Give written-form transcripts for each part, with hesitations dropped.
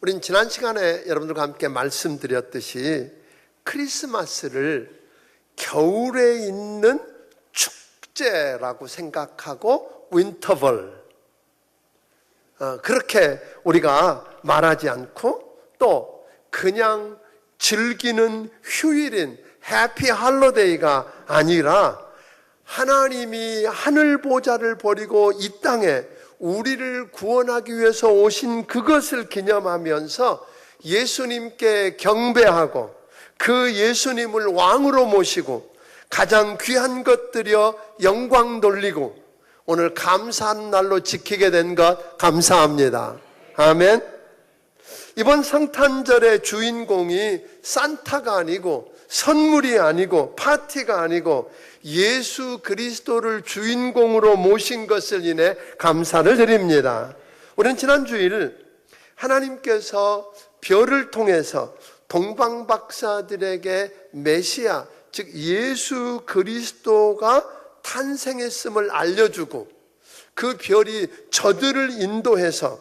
우린 지난 시간에 여러분들과 함께 말씀드렸듯이 크리스마스를 겨울에 있는 축제라고 생각하고 윈터벌, 그렇게 우리가 말하지 않고 또 그냥 즐기는 휴일인 해피 할로데이가 아니라 하나님이 하늘 보좌를 버리고 이 땅에 우리를 구원하기 위해서 오신 그것을 기념하면서 예수님께 경배하고 그 예수님을 왕으로 모시고 가장 귀한 것 드려 영광 돌리고 오늘 감사한 날로 지키게 된 것 감사합니다. 아멘. 이번 성탄절의 주인공이 산타가 아니고 선물이 아니고 파티가 아니고 예수 그리스도를 주인공으로 모신 것을 인해 감사를 드립니다. 우리는 지난 주일 하나님께서 별을 통해서 동방박사들에게 메시아, 즉 예수 그리스도가 탄생했음을 알려주고 그 별이 저들을 인도해서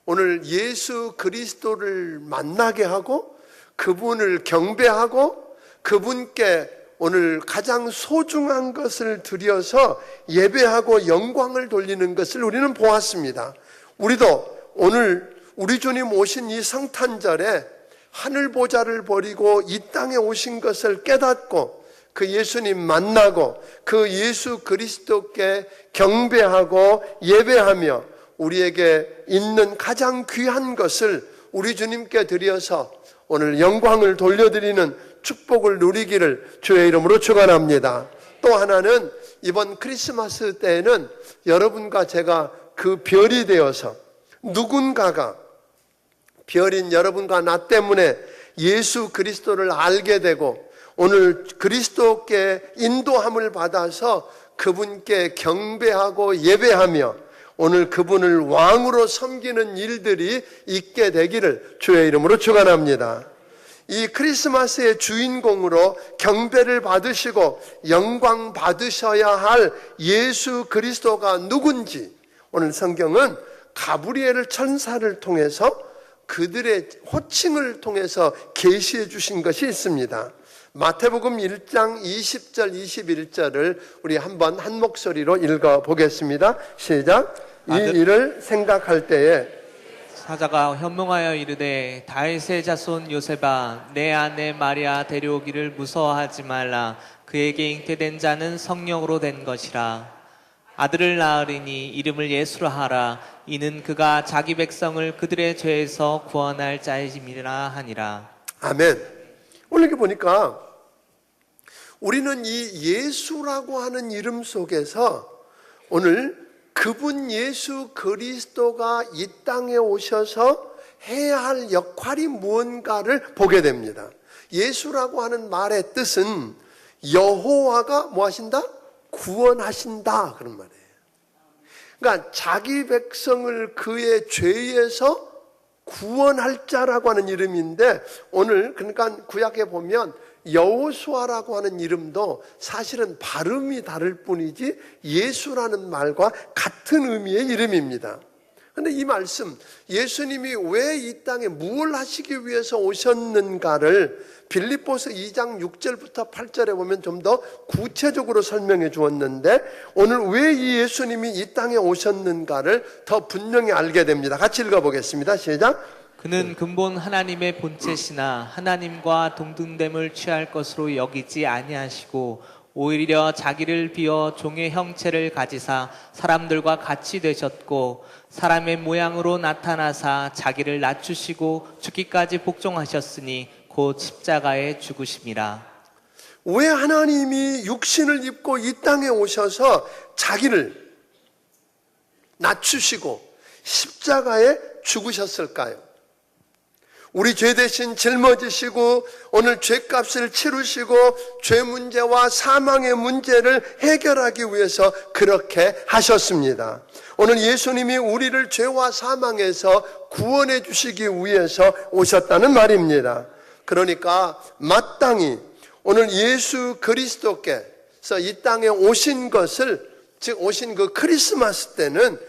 오늘 예수 그리스도를 만나게 하고 그분을 경배하고 그분께 오늘 가장 소중한 것을 드려서 예배하고 영광을 돌리는 것을 우리는 보았습니다. 우리도 오늘 우리 주님 오신 이 성탄절에 하늘 보좌를 버리고 이 땅에 오신 것을 깨닫고 그 예수님 만나고 그 예수 그리스도께 경배하고 예배하며 우리에게 있는 가장 귀한 것을 우리 주님께 드려서 오늘 영광을 돌려드리는 축복을 누리기를 주의 이름으로 축원합니다. 또 하나는 이번 크리스마스 때에는 여러분과 제가 그 별이 되어서 누군가가 별인 여러분과 나 때문에 예수 그리스도를 알게 되고 오늘 그리스도께 인도함을 받아서 그분께 경배하고 예배하며 오늘 그분을 왕으로 섬기는 일들이 있게 되기를 주의 이름으로 축원합니다. 이 크리스마스의 주인공으로 경배를 받으시고 영광 받으셔야 할 예수 그리스도가 누군지 오늘 성경은 가브리엘 천사를 통해서 그들의 호칭을 통해서 계시해 주신 것이 있습니다. 마태복음 1장 20절 21절을 우리 한번 한 목소리로 읽어보겠습니다. 시작. 이 일을 생각할 때에 사자가 현몽하여 이르되 다윗의 자손 요셉아 내 아내 마리아 데려오기를 무서워하지 말라. 그에게 잉태된 자는 성령으로 된 것이라. 아들을 낳으리니 이름을 예수라 하라. 이는 그가 자기 백성을 그들의 죄에서 구원할 자임이라 하니라. 아멘. 오늘 이렇게 보니까 우리는 이 예수라고 하는 이름 속에서 오늘 그분 예수 그리스도가 이 땅에 오셔서 해야 할 역할이 무언가를 보게 됩니다. 예수라고 하는 말의 뜻은 여호와가 뭐 하신다? 구원하신다 그런 말이에요. 그러니까 자기 백성을 그의 죄에서 구원할 자라고 하는 이름인데 오늘 그러니까 구약에 보면 여호수아라고 하는 이름도 사실은 발음이 다를 뿐이지 예수라는 말과 같은 의미의 이름입니다. 그런데 이 말씀 예수님이 왜 이 땅에 무엇을 하시기 위해서 오셨는가를 빌립보서 2장 6절부터 8절에 보면 좀 더 구체적으로 설명해 주었는데 오늘 왜 이 예수님이 이 땅에 오셨는가를 더 분명히 알게 됩니다. 같이 읽어보겠습니다. 시작. 그는 근본 하나님의 본체시나 하나님과 동등됨을 취할 것으로 여기지 아니하시고 오히려 자기를 비어 종의 형체를 가지사 사람들과 같이 되셨고 사람의 모양으로 나타나사 자기를 낮추시고 죽기까지 복종하셨으니 곧 십자가에 죽으심이라. 왜 하나님이 육신을 입고 이 땅에 오셔서 자기를 낮추시고 십자가에 죽으셨을까요? 우리 죄 대신 짊어지시고 오늘 죄값을 치르시고 죄 문제와 사망의 문제를 해결하기 위해서 그렇게 하셨습니다. 오늘 예수님이 우리를 죄와 사망에서 구원해 주시기 위해서 오셨다는 말입니다. 그러니까 마땅히 오늘 예수 그리스도께서 이 땅에 오신 것을 즉 오신 그 크리스마스 때는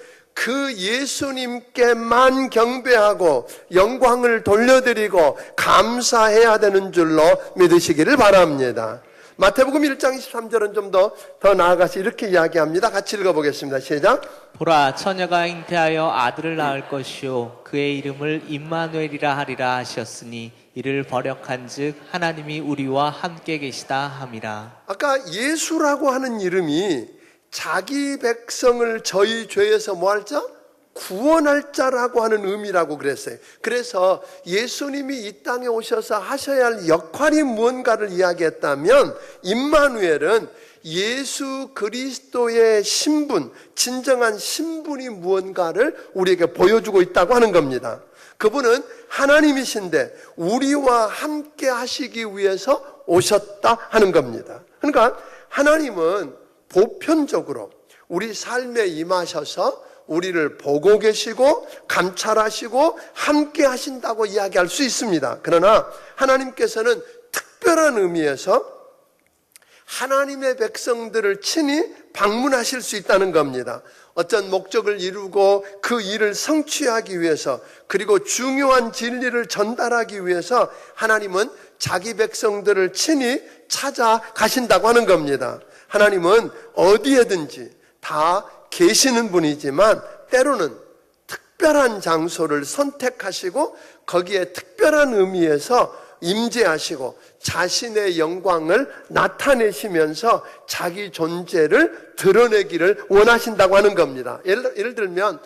그 예수님께만 경배하고 영광을 돌려드리고 감사해야 되는 줄로 믿으시기를 바랍니다. 마태복음 1장 23절은 좀 더 나아가서 이렇게 이야기합니다. 같이 읽어보겠습니다. 시작. 보라, 처녀가 잉태하여 아들을 낳을 것이요 그의 이름을 임마누엘이라 하리라 하셨으니 이를 번역한즉 하나님이 우리와 함께 계시다 함이라. 아까 예수라고 하는 이름이 자기 백성을 저희 죄에서 뭐 할 자? 구원할 자라고 하는 의미라고 그랬어요. 그래서 예수님이 이 땅에 오셔서 하셔야 할 역할이 무언가를 이야기했다면 임마누엘은 예수 그리스도의 신분, 진정한 신분이 무언가를 우리에게 보여주고 있다고 하는 겁니다. 그분은 하나님이신데 우리와 함께 하시기 위해서 오셨다 하는 겁니다. 그러니까 하나님은 보편적으로 우리 삶에 임하셔서 우리를 보고 계시고 감찰하시고 함께 하신다고 이야기할 수 있습니다. 그러나 하나님께서는 특별한 의미에서 하나님의 백성들을 친히 방문하실 수 있다는 겁니다. 어떤 목적을 이루고 그 일을 성취하기 위해서, 그리고 중요한 진리를 전달하기 위해서 하나님은 자기 백성들을 친히 찾아가신다고 하는 겁니다. 하나님은 어디에든지 다 계시는 분이지만 때로는 특별한 장소를 선택하시고 거기에 특별한 의미에서 임재하시고 자신의 영광을 나타내시면서 자기 존재를 드러내기를 원하신다고 하는 겁니다. 예를 들면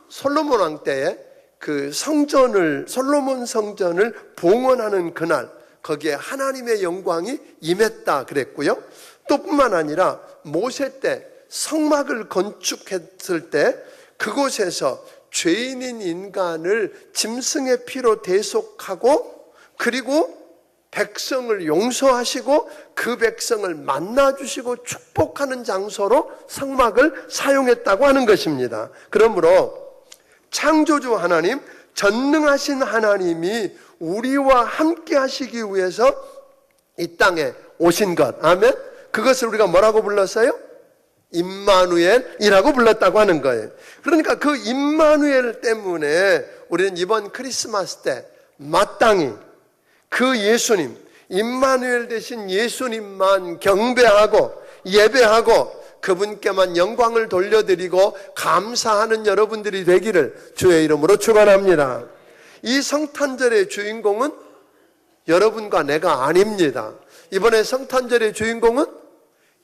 솔로몬 왕 때에 그 솔로몬 성전을 봉헌하는 그날 거기에 하나님의 영광이 임했다 그랬고요. 또 뿐만 아니라 모세 때 성막을 건축했을 때 그곳에서 죄인인 인간을 짐승의 피로 대속하고 그리고 백성을 용서하시고 그 백성을 만나주시고 축복하는 장소로 성막을 사용했다고 하는 것입니다. 그러므로 창조주 하나님, 전능하신 하나님이 우리와 함께 하시기 위해서 이 땅에 오신 것, 아멘? 그것을 우리가 뭐라고 불렀어요? 임마누엘이라고 불렀다고 하는 거예요. 그러니까 그 임마누엘 때문에 우리는 이번 크리스마스 때 마땅히 그 예수님, 임마누엘 되신 예수님만 경배하고 예배하고 그분께만 영광을 돌려드리고 감사하는 여러분들이 되기를 주의 이름으로 축원합니다. 이 성탄절의 주인공은 여러분과 내가 아닙니다. 이번에 성탄절의 주인공은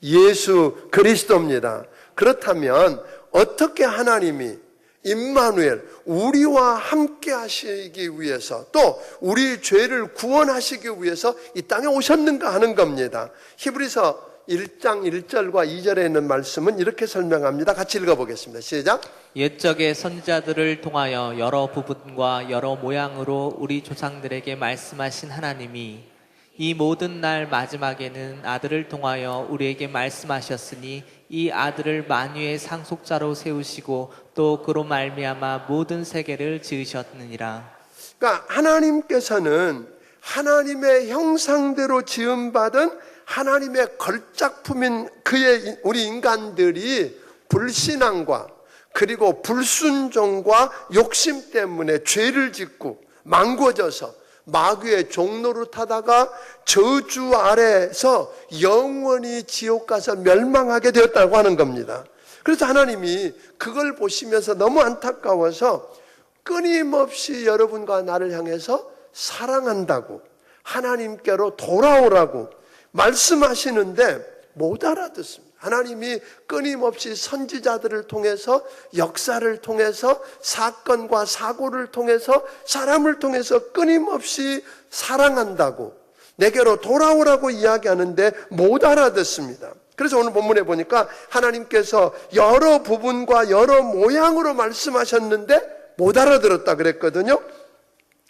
예수 그리스도입니다. 그렇다면 어떻게 하나님이 임마누엘, 우리와 함께 하시기 위해서 또 우리 죄를 구원하시기 위해서 이 땅에 오셨는가 하는 겁니다. 히브리서 1장 1절과 2절에 있는 말씀은 이렇게 설명합니다. 같이 읽어보겠습니다. 시작. 옛적의 선지자들을 통하여 여러 부분과 여러 모양으로 우리 조상들에게 말씀하신 하나님이 이 모든 날 마지막에는 아들을 통하여 우리에게 말씀하셨으니 이 아들을 만유의 상속자로 세우시고 또 그로 말미암아 모든 세계를 지으셨느니라. 그러니까 하나님께서는 하나님의 형상대로 지음받은 하나님의 걸작품인 우리 인간들이 불신앙과 그리고 불순종과 욕심 때문에 죄를 짓고 망고져서 마귀의 종노릇하다가 저주 아래에서 영원히 지옥 가서 멸망하게 되었다고 하는 겁니다. 그래서 하나님이 그걸 보시면서 너무 안타까워서 끊임없이 여러분과 나를 향해서 사랑한다고 하나님께로 돌아오라고 말씀하시는데 못 알아듣습니다. 하나님이 끊임없이 선지자들을 통해서 역사를 통해서 사건과 사고를 통해서 사람을 통해서 끊임없이 사랑한다고 내게로 돌아오라고 이야기하는데 못 알아듣습니다. 그래서 오늘 본문에 보니까 하나님께서 여러 부분과 여러 모양으로 말씀하셨는데 못 알아들었다 그랬거든요.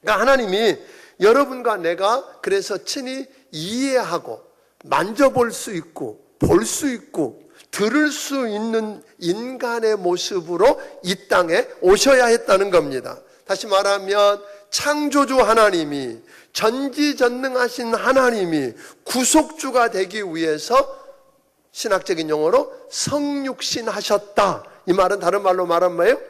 그러니까 하나님이 여러분과 내가 그래서 친히 이해하고 만져볼 수 있고 볼 수 있고 들을 수 있는 인간의 모습으로 이 땅에 오셔야 했다는 겁니다. 다시 말하면 창조주 하나님이, 전지전능하신 하나님이 구속주가 되기 위해서 신학적인 용어로 성육신 하셨다. 이 말은 다른 말로 말하면 뭐예요?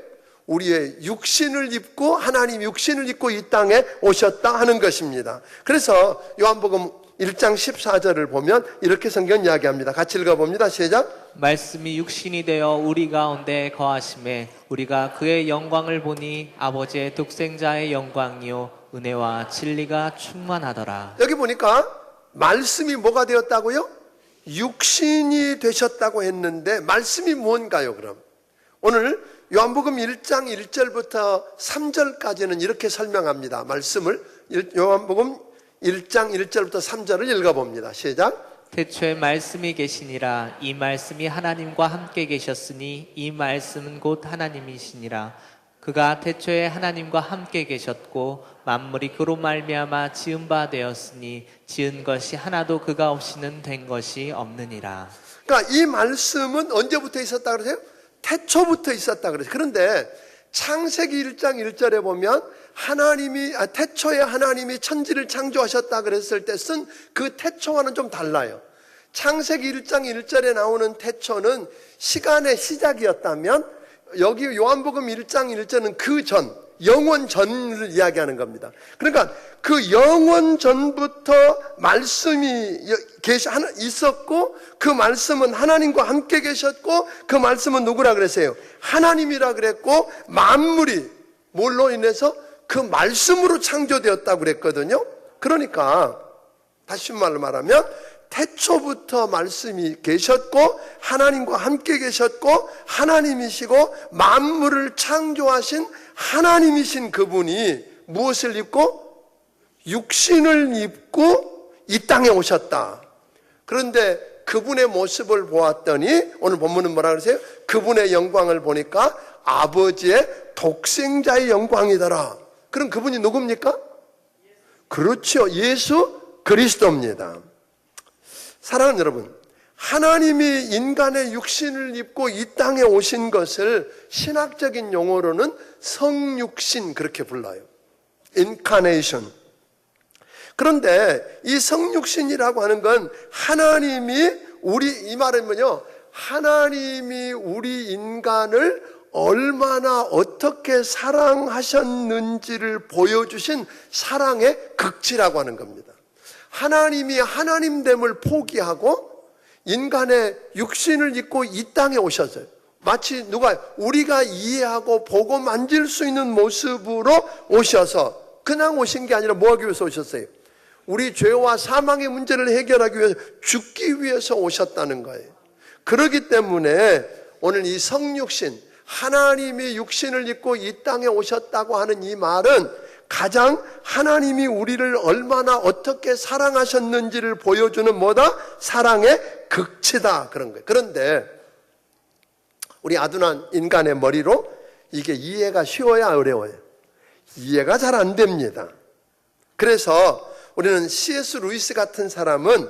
우리의 육신을 입고 하나님 육신을 입고 이 땅에 오셨다 하는 것입니다. 그래서 요한복음 1장 14절을 보면 이렇게 성경 이야기합니다. 같이 읽어봅니다. 시작. 말씀이 육신이 되어 우리 가운데 거하심에 우리가 그의 영광을 보니 아버지의 독생자의 영광이요 은혜와 진리가 충만하더라. 여기 보니까 말씀이 뭐가 되었다고요? 육신이 되셨다고 했는데 말씀이 뭔가요 그럼? 오늘 요한복음 1장 1절부터 3절까지는 이렇게 설명합니다. 말씀을 요한복음 1장 1절부터 3절을 읽어봅니다. 시작. 태초에 말씀이 계시니라. 이 말씀이 하나님과 함께 계셨으니 이 말씀은 곧 하나님이시니라. 그가 태초에 하나님과 함께 계셨고 만물이 그로 말미암아 지은 바 되었으니 지은 것이 하나도 그가 없이는 된 것이 없느니라. 그러니까 이 말씀은 언제부터 있었다 그러세요? 태초부터 있었다 그러세요. 그런데 창세기 1장 1절에 보면 태초에 하나님이 천지를 창조하셨다 그랬을 때 쓴 그 태초와는 좀 달라요. 창세기 1장 1절에 나오는 태초는 시간의 시작이었다면 여기 요한복음 1장 1절은 그 전, 영원 전을 이야기하는 겁니다. 그러니까 그 영원 전부터 말씀이 있었고 그 말씀은 하나님과 함께 계셨고 그 말씀은 누구라 그랬어요? 하나님이라 그랬고 만물이 뭘로 인해서? 그 말씀으로 창조되었다고 그랬거든요. 그러니까 다시 말로 말하면 태초부터 말씀이 계셨고 하나님과 함께 계셨고 하나님이시고 만물을 창조하신 하나님이신 그분이 무엇을 입고? 육신을 입고 이 땅에 오셨다. 그런데 그분의 모습을 보았더니 오늘 본문은 뭐라 그러세요? 그분의 영광을 보니까 아버지의 독생자의 영광이더라. 그럼 그분이 누굽니까? 그렇죠. 예수 그리스도입니다. 사랑하는 여러분, 하나님이 인간의 육신을 입고 이 땅에 오신 것을 신학적인 용어로는 성육신 그렇게 불러요. Incarnation. 그런데 이 성육신이라고 하는 건 이 말은 뭐냐? 하나님이 우리 인간을 얼마나 어떻게 사랑하셨는지를 보여주신 사랑의 극치라고 하는 겁니다. 하나님이 하나님됨을 포기하고 인간의 육신을 입고 이 땅에 오셨어요. 마치 우리가 이해하고 보고 만질 수 있는 모습으로 오셔서 그냥 오신 게 아니라 뭐 하기 위해서 오셨어요? 우리 죄와 사망의 문제를 해결하기 위해서 죽기 위해서 오셨다는 거예요. 그렇기 때문에 오늘 이 성육신, 하나님이 육신을 입고 이 땅에 오셨다고 하는 이 말은 가장 하나님이 우리를 얼마나 어떻게 사랑하셨는지를 보여주는 뭐다? 사랑의 극치다 그런 거예요. 그런데 우리 아둔한 인간의 머리로 이게 이해가 쉬워야 어려워요. 이해가 잘 안 됩니다. 그래서 우리는 C.S. 루이스 같은 사람은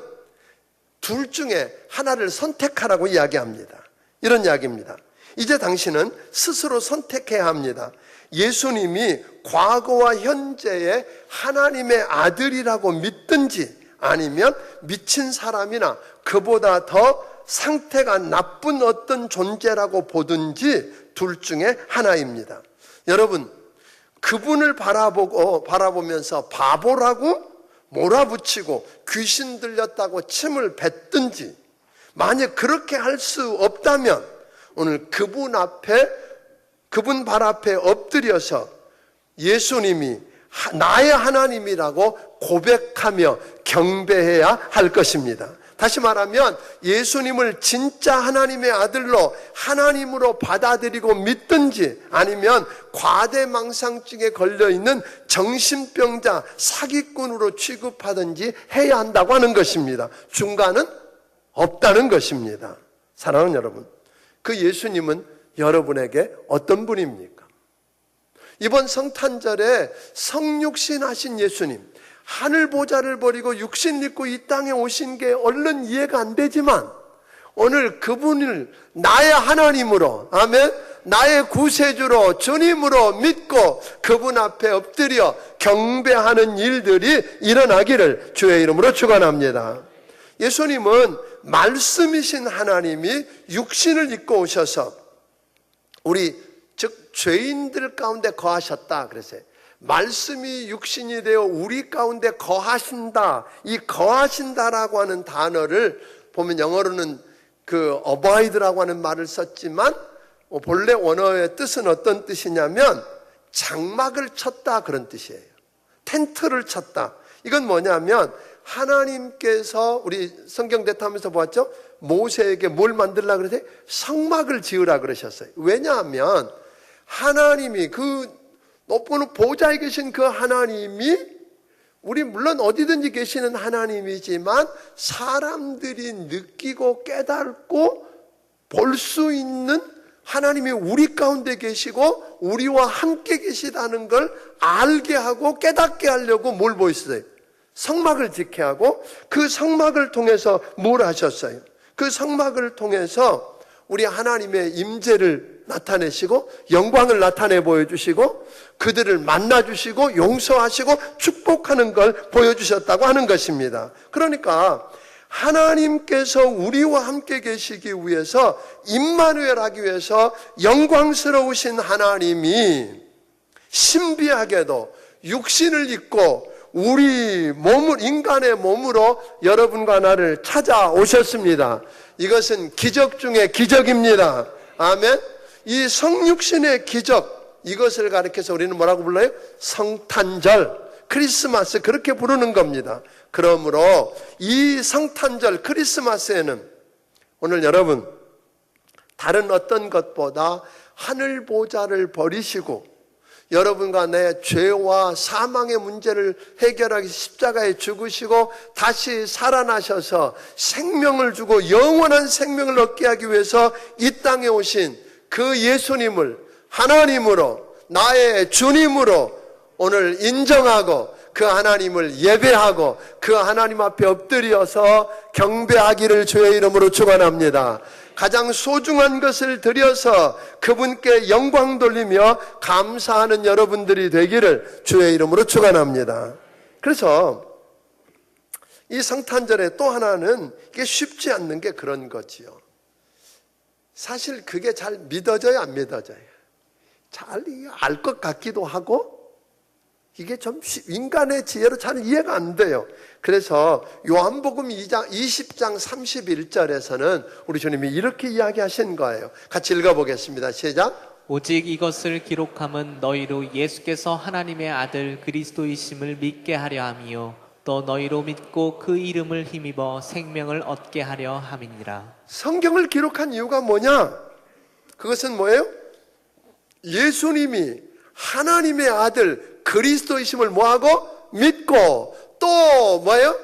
둘 중에 하나를 선택하라고 이야기합니다. 이런 이야기입니다. 이제 당신은 스스로 선택해야 합니다. 예수님이 과거와 현재의 하나님의 아들이라고 믿든지 아니면 미친 사람이나 그보다 더 상태가 나쁜 어떤 존재라고 보든지 둘 중에 하나입니다. 여러분, 그분을 바라보면서 바보라고 몰아붙이고 귀신 들렸다고 침을 뱉든지 만약 그렇게 할 수 없다면 오늘 그분 발 앞에 엎드려서 예수님이 나의 하나님이라고 고백하며 경배해야 할 것입니다. 다시 말하면 예수님을 진짜 하나님의 아들로 하나님으로 받아들이고 믿든지 아니면 과대망상증에 걸려있는 정신병자 사기꾼으로 취급하든지 해야 한다고 하는 것입니다. 중간은 없다는 것입니다. 사랑하는 여러분, 그 예수님은 여러분에게 어떤 분입니까? 이번 성탄절에 성육신 하신 예수님, 하늘 보좌를 버리고 육신 입고 이 땅에 오신 게 얼른 이해가 안 되지만 오늘 그분을 나의 하나님으로, 아멘, 나의 구세주로 주님으로 믿고 그분 앞에 엎드려 경배하는 일들이 일어나기를 주의 이름으로 축원합니다. 예수님은 말씀이신 하나님이 육신을 입고 오셔서 우리 즉 죄인들 가운데 거하셨다 그랬어요. 말씀이 육신이 되어 우리 가운데 거하신다. 이 거하신다라고 하는 단어를 보면 영어로는 그 abide라고 하는 말을 썼지만 본래 원어의 뜻은 어떤 뜻이냐면 장막을 쳤다 그런 뜻이에요. 텐트를 쳤다. 이건 뭐냐면 하나님께서 우리 성경 대타하면서 보았죠? 모세에게 뭘 만들라 그러세요? 성막을 지으라 그러셨어요. 왜냐하면 하나님이 그 높은 보좌에 계신 그 하나님이 우리 물론 어디든지 계시는 하나님이지만 사람들이 느끼고 깨닫고 볼 수 있는 하나님이 우리 가운데 계시고 우리와 함께 계시다는 걸 알게 하고 깨닫게 하려고 뭘 보였어요? 성막을 지게 하고 그 성막을 통해서 뭘 하셨어요? 그 성막을 통해서 우리 하나님의 임재를 나타내시고 영광을 나타내 보여주시고 그들을 만나주시고 용서하시고 축복하는 걸 보여주셨다고 하는 것입니다. 그러니까 하나님께서 우리와 함께 계시기 위해서 임마누엘 하기 위해서 영광스러우신 하나님이 신비하게도 육신을 입고 우리 몸을 인간의 몸으로 여러분과 나를 찾아오셨습니다. 이것은 기적 중에 기적입니다. 아멘. 이 성육신의 기적, 이것을 가리켜서 우리는 뭐라고 불러요? 성탄절, 크리스마스, 그렇게 부르는 겁니다. 그러므로 이 성탄절 크리스마스에는 오늘 여러분 다른 어떤 것보다 하늘 보좌를 버리시고 여러분과 내 죄와 사망의 문제를 해결하기 위해서 십자가에 죽으시고 다시 살아나셔서 생명을 주고 영원한 생명을 얻게 하기 위해서 이 땅에 오신 그 예수님을 하나님으로 나의 주님으로 오늘 인정하고 그 하나님을 예배하고 그 하나님 앞에 엎드려서 경배하기를 주의 이름으로 축원합니다. 가장 소중한 것을 드려서 그분께 영광 돌리며 감사하는 여러분들이 되기를 주의 이름으로 축원합니다. 그래서 이 성탄절에 또 하나는 이게 쉽지 않는 게 그런 거지요. 사실 그게 잘 믿어져요, 안 믿어져요? 잘 알 것 같기도 하고 이게 좀 인간의 지혜로 잘 이해가 안 돼요. 그래서 요한복음 20장 31절에서는 우리 주님이 이렇게 이야기하신 거예요. 같이 읽어보겠습니다. 시작. 오직 이것을 기록함은 너희로 예수께서 하나님의 아들 그리스도이심을 믿게 하려 함이요 또 너희로 믿고 그 이름을 힘입어 생명을 얻게 하려 함이니라. 성경을 기록한 이유가 뭐냐? 그것은 뭐예요? 예수님이 하나님의 아들 그리스도이심을 뭐하고? 믿고 또 뭐예요?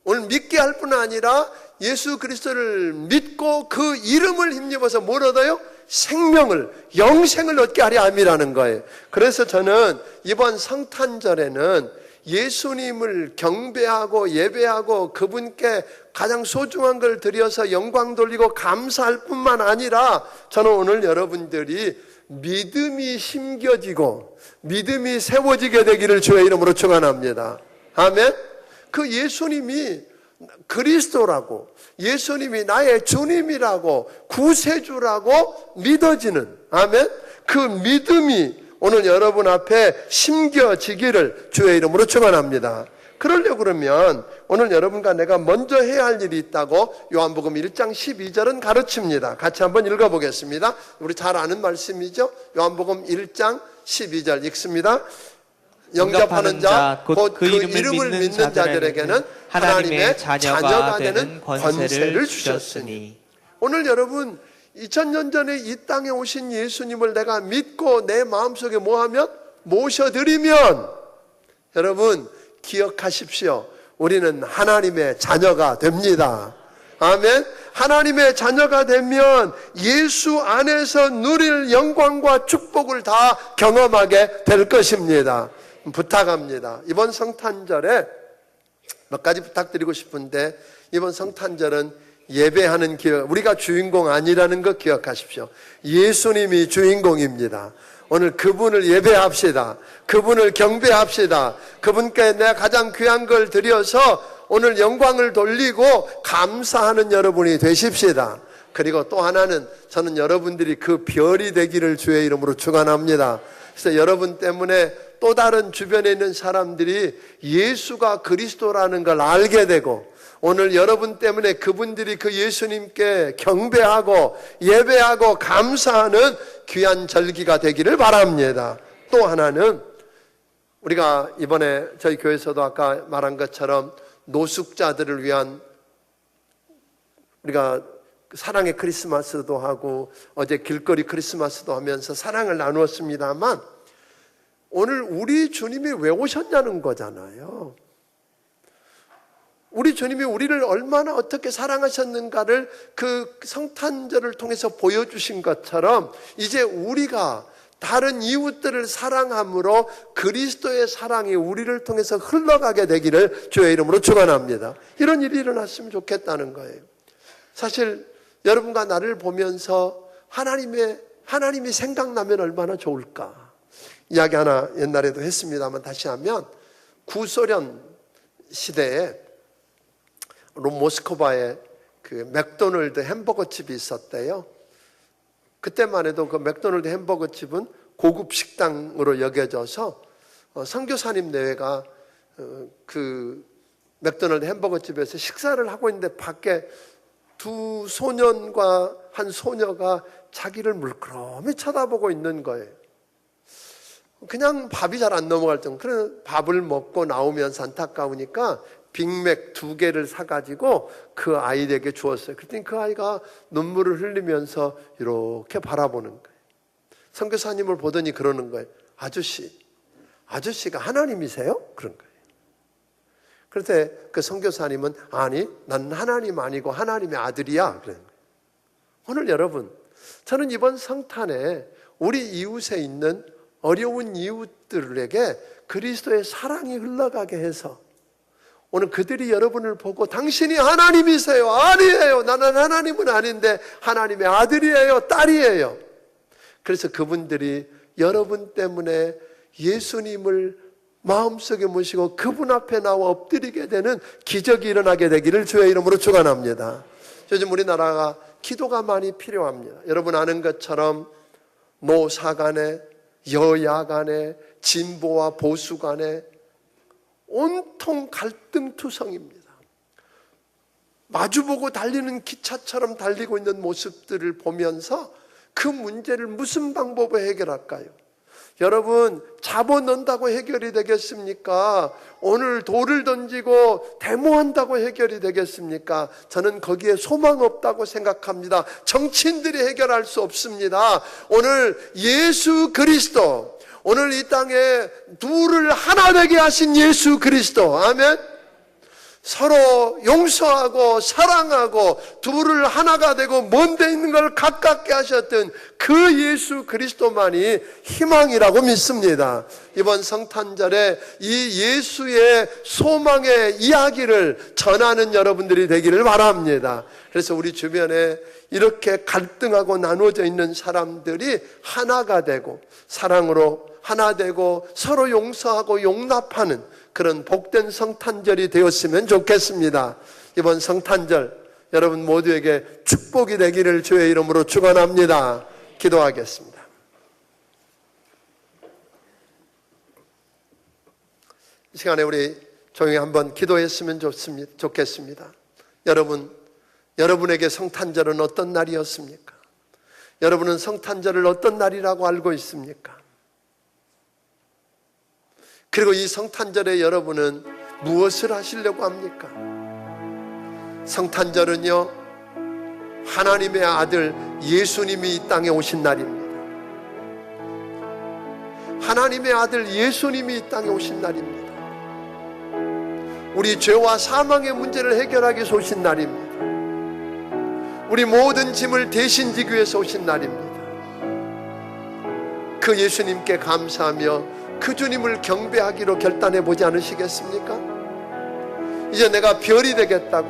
오늘 믿게 할 뿐 아니라 예수 그리스도를 믿고 그 이름을 힘입어서 뭘 얻어요? 생명을, 영생을 얻게 하려 함이라는 거예요. 그래서 저는 이번 성탄절에는 예수님을 경배하고 예배하고 그분께 가장 소중한 걸 드려서 영광 돌리고 감사할 뿐만 아니라 저는 오늘 여러분들이 믿음이 심겨지고 믿음이 세워지게 되기를 주의 이름으로 축원합니다. 아멘. 그 예수님이 그리스도라고, 예수님이 나의 주님이라고, 구세주라고 믿어지는, 아멘, 그 믿음이 오늘 여러분 앞에 심겨지기를 주의 이름으로 축원합니다. 그러려고 그러면 오늘 여러분과 내가 먼저 해야 할 일이 있다고 요한복음 1장 12절은 가르칩니다. 같이 한번 읽어보겠습니다. 우리 잘 아는 말씀이죠. 요한복음 1장 12절 읽습니다. 영접하는 자, 곧 그 이름을 믿는 자들에게는 하나님의 자녀가 되는 권세를 주셨으니. 오늘 여러분 2000년 전에 이 땅에 오신 예수님을 내가 믿고 내 마음속에 뭐하면? 모셔드리면 여러분 기억하십시오. 우리는 하나님의 자녀가 됩니다. 아멘. 하나님의 자녀가 되면 예수 안에서 누릴 영광과 축복을 다 경험하게 될 것입니다. 부탁합니다. 이번 성탄절에 몇 가지 부탁드리고 싶은데 이번 성탄절은 예배하는 기억, 우리가 주인공 아니라는 거 기억하십시오. 예수님이 주인공입니다. 오늘 그분을 예배합시다. 그분을 경배합시다. 그분께 내가 가장 귀한 걸 드려서 오늘 영광을 돌리고 감사하는 여러분이 되십시다. 그리고 또 하나는 저는 여러분들이 그 별이 되기를 주의 이름으로 축원합니다. 그래서 여러분 때문에 또 다른 주변에 있는 사람들이 예수가 그리스도라는 걸 알게 되고, 오늘 여러분 때문에 그분들이 그 예수님께 경배하고 예배하고 감사하는 귀한 절기가 되기를 바랍니다. 또 하나는 우리가 이번에 저희 교회에서도 아까 말한 것처럼 노숙자들을 위한 우리가 사랑의 크리스마스도 하고 어제 길거리 크리스마스도 하면서 사랑을 나누었습니다만, 오늘 우리 주님이 왜 오셨냐는 거잖아요. 우리 주님이 우리를 얼마나 어떻게 사랑하셨는가를 그 성탄절을 통해서 보여주신 것처럼, 이제 우리가 다른 이웃들을 사랑함으로 그리스도의 사랑이 우리를 통해서 흘러가게 되기를 주의 이름으로 축원합니다. 이런 일이 일어났으면 좋겠다는 거예요. 사실 여러분과 나를 보면서 하나님이 생각나면 얼마나 좋을까. 이야기 하나 옛날에도 했습니다만 다시 하면, 구소련 시대에 모스크바에 그 맥도널드 햄버거 집이 있었대요. 그때만 해도 그 맥도날드 햄버거 집은 고급 식당으로 여겨져서 선교사님 내외가 그 맥도날드 햄버거 집에서 식사를 하고 있는데 밖에 두 소년과 한 소녀가 자기를 물끄러미 쳐다보고 있는 거예요. 그냥 밥이 잘 안 넘어갈 정도. 그래서 밥을 먹고 나오면서 안타까우니까 빅맥 2개를 사가지고 그 아이에게 주었어요. 그랬더니 그 아이가 눈물을 흘리면서 이렇게 바라보는 거예요. 선교사님을 보더니 그러는 거예요. 아저씨가 하나님이세요? 그런 거예요. 그래서 그 선교사님은 아니, 난 하나님 아니고 하나님의 아들이야. 그런 거예요. 오늘 여러분, 저는 이번 성탄에 우리 이웃에 있는 어려운 이웃들에게 그리스도의 사랑이 흘러가게 해서, 오늘 그들이 여러분을 보고 당신이 하나님이세요? 아니에요. 나는 하나님은 아닌데 하나님의 아들이에요, 딸이에요. 그래서 그분들이 여러분 때문에 예수님을 마음속에 모시고 그분 앞에 나와 엎드리게 되는 기적이 일어나게 되기를 주의 이름으로 축원합니다. 요즘 우리나라가 기도가 많이 필요합니다. 여러분 아는 것처럼 노사 간에, 여야 간에, 진보와 보수 간에 온통 갈등투성입니다. 마주보고 달리는 기차처럼 달리고 있는 모습들을 보면서 그 문제를 무슨 방법으로 해결할까요? 여러분, 잡아 넣는다고 해결이 되겠습니까? 오늘 돌을 던지고 데모한다고 해결이 되겠습니까? 저는 거기에 소망 없다고 생각합니다. 정치인들이 해결할 수 없습니다. 오늘 예수 그리스도, 오늘 이 땅에 둘을 하나 되게 하신 예수 그리스도, 아멘. 서로 용서하고 사랑하고 둘을 하나가 되고 먼데 있는 걸 가깝게 하셨던 그 예수 그리스도만이 희망이라고 믿습니다. 이번 성탄절에 이 예수의 소망의 이야기를 전하는 여러분들이 되기를 바랍니다. 그래서 우리 주변에 이렇게 갈등하고 나누어져 있는 사람들이 하나가 되고 사랑으로 하나 되고 서로 용서하고 용납하는 그런 복된 성탄절이 되었으면 좋겠습니다. 이번 성탄절 여러분 모두에게 축복이 되기를 주의 이름으로 축원합니다. 기도하겠습니다. 이 시간에 우리 조용히 한번 기도했으면 좋겠습니다. 여러분에게 성탄절은 어떤 날이었습니까? 여러분은 성탄절을 어떤 날이라고 알고 있습니까? 그리고 이 성탄절에 여러분은 무엇을 하시려고 합니까? 성탄절은요, 하나님의 아들 예수님이 이 땅에 오신 날입니다. 하나님의 아들 예수님이 이 땅에 오신 날입니다. 우리 죄와 사망의 문제를 해결하기 위해서 오신 날입니다. 우리 모든 짐을 대신 지기 위해서 오신 날입니다. 그 예수님께 감사하며 그 주님을 경배하기로 결단해 보지 않으시겠습니까? 이제 내가 별이 되겠다고,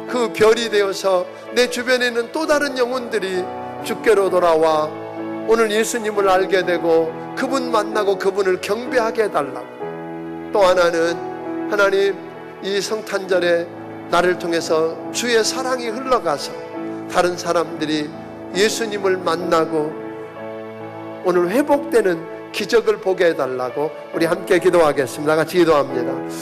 그 별이 되어서 내 주변에 있는 또 다른 영혼들이 주께로 돌아와 오늘 예수님을 알게 되고 그분 만나고 그분을 경배하게 해달라고. 또 하나는 하나님, 이 성탄절에 나를 통해서 주의 사랑이 흘러가서 다른 사람들이 예수님을 만나고 오늘 회복되는 기적을 보게 해달라고 우리 함께 기도하겠습니다. 같이 기도합니다.